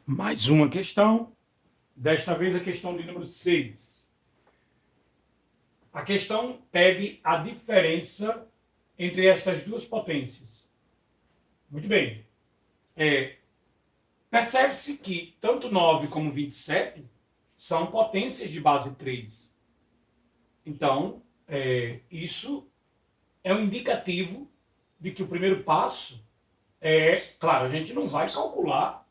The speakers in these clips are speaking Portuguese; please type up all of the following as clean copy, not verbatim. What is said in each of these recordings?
Mais uma questão, desta vez a questão de número 6. A questão pegue a diferença entre estas duas potências. Muito bem. Percebe-se que tanto 9 como 27 são potências de base 3. Então, isso é um indicativo de que o primeiro passo claro, a gente não vai calcular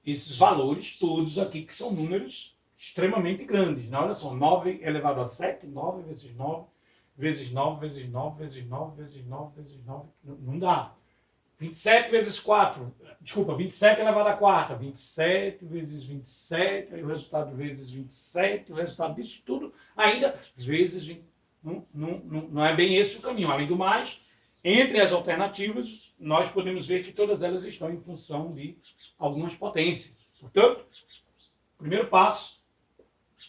esses valores todos aqui, que são números extremamente grandes. Né? Olha só, 9 elevado a 7, 9 vezes 9, vezes 9, vezes 9, vezes 9, vezes 9, vezes 9, não dá. 27 vezes 4, desculpa, 27 elevado a 4, 27 vezes 27, aí o resultado vezes 27, o resultado disso tudo ainda vezes 20. Não é bem esse o caminho. Além do mais, entre as alternativas, nós podemos ver que todas elas estão em função de algumas potências. Portanto, primeiro passo,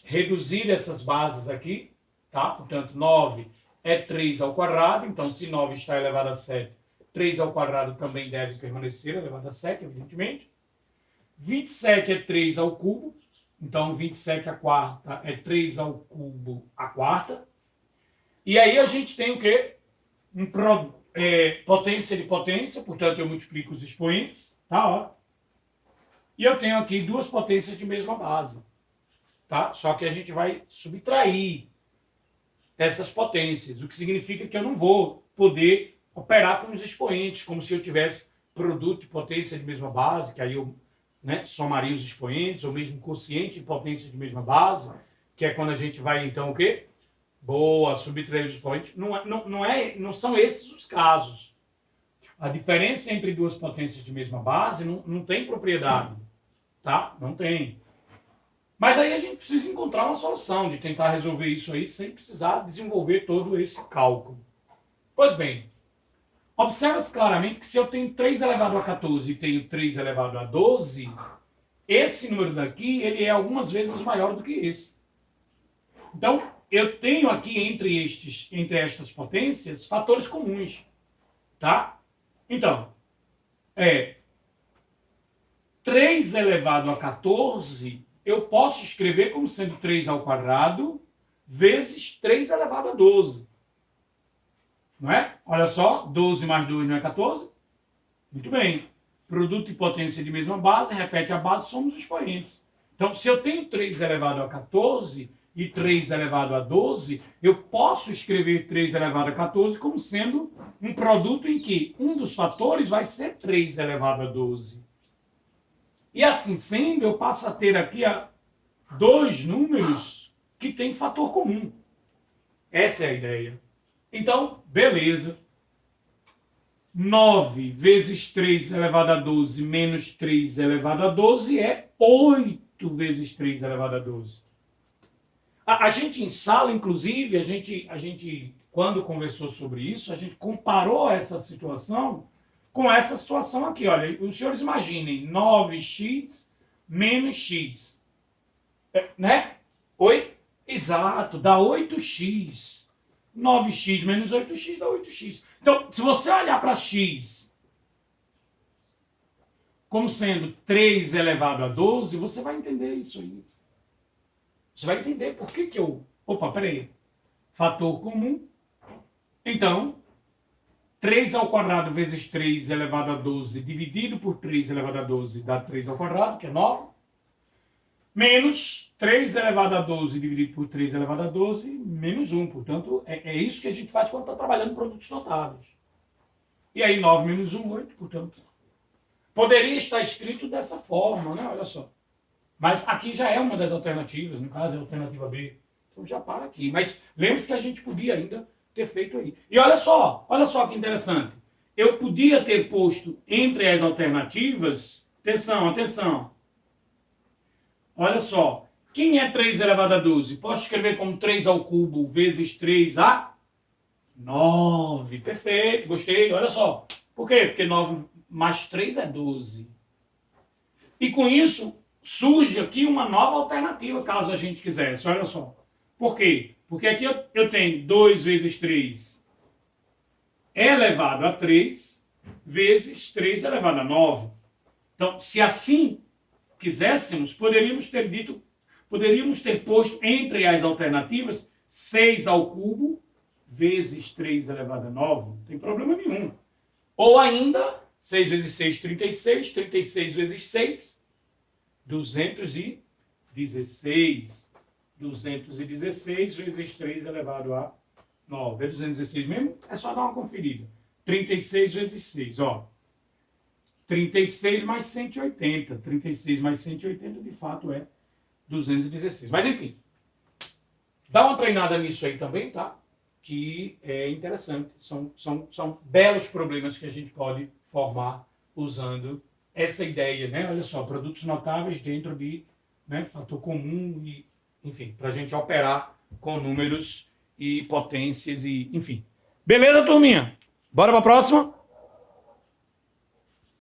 reduzir essas bases aqui, tá? Portanto, 9 é 3 ao quadrado, então se 9 está elevado a 7, 3 ao quadrado também deve permanecer elevado a 7, evidentemente. 27 é 3 ao cubo, então 27 a quarta é 3 ao cubo a quarta. E aí a gente tem o quê? Potência de potência, portanto eu multiplico os expoentes, tá? Ó. E eu tenho aqui duas potências de mesma base, tá? Só que a gente vai subtrair essas potências, o que significa que eu não vou poder operar com os expoentes, como se eu tivesse produto de potência de mesma base, que aí eu somaria os expoentes, ou mesmo quociente de potência de mesma base, que é quando a gente vai, então, o quê? Subtrair os expoentes. Não são esses os casos. A diferença entre duas potências de mesma base não tem propriedade, tá? Não tem. Mas aí a gente precisa encontrar uma solução de tentar resolver isso aí sem precisar desenvolver todo esse cálculo. Pois bem, observa-se claramente que se eu tenho 3 elevado a 14 e tenho 3 elevado a 12, esse número daqui ele é algumas vezes maior do que esse. Então, eu tenho aqui entre estas potências fatores comuns. Tá? Então, 3 elevado a 14, eu posso escrever como sendo 3 ao quadrado vezes 3 elevado a 12. Não é? Olha só, 12 mais 2 não é 14? Muito bem. Produto e potência de mesma base, repete a base, somos os expoentes. Então, se eu tenho 3 elevado a 14 e 3 elevado a 12, eu posso escrever 3 elevado a 14 como sendo um produto em que um dos fatores vai ser 3 elevado a 12. E assim sendo, eu passo a ter aqui dois números que têm fator comum. Essa é a ideia. Então, beleza. 9 vezes 3 elevado a 12 menos 3 elevado a 12 é 8 vezes 3 elevado a 12. A gente em sala, inclusive, a gente, quando conversou sobre isso, a gente comparou essa situação com essa situação aqui. Olha, os senhores imaginem 9x menos x. Né? Oi? Exato, dá 8x. 9x menos 8x dá 8x. Então, se você olhar para x como sendo 3 elevado a 12, você vai entender isso aí. Você vai entender por que eu... Opa, peraí. Fator comum. Então, 3 ao quadrado vezes 3 elevado a 12 dividido por 3 elevado a 12 dá 3 ao quadrado, que é 9. Menos 3 elevado a 12 dividido por 3 elevado a 12, menos 1. Portanto, é isso que a gente faz quando está trabalhando produtos notáveis. E aí 9 menos 1, 8, portanto. Poderia estar escrito dessa forma, né? Olha só. Mas aqui já é uma das alternativas, no caso é a alternativa B. Então já para aqui. Mas lembre-se que a gente podia ainda ter feito aí. E olha só que interessante. Eu podia ter posto entre as alternativas, atenção. Olha só, quem é 3 elevado a 12? Posso escrever como 3 ao cubo vezes 3 a 9. Perfeito, gostei. Olha só. Por quê? Porque 9 mais 3 é 12. E com isso, surge aqui uma nova alternativa, caso a gente quisesse. Olha só. Por quê? Porque aqui eu tenho 2 vezes 3 elevado a 3 vezes 3 elevado a 9. Então, se assim quiséssemos, poderíamos ter posto entre as alternativas 6 ao cubo vezes 3 elevado a 9. Não tem problema nenhum. Ou ainda, 6 vezes 6, 36. 36 vezes 6, 216. 216 vezes 3 elevado a 9. É 216 mesmo? É só dar uma conferida. 36 vezes 6, ó. 36 mais 180. 36 mais 180, de fato, é 216. Mas, enfim, dá uma treinada nisso aí também, tá? Que é interessante. São belos problemas que a gente pode formar usando essa ideia, né? Olha só, produtos notáveis dentro de, né, fator comum e, enfim, para a gente operar com números e potências e, enfim. Beleza, turminha? Bora para a próxima?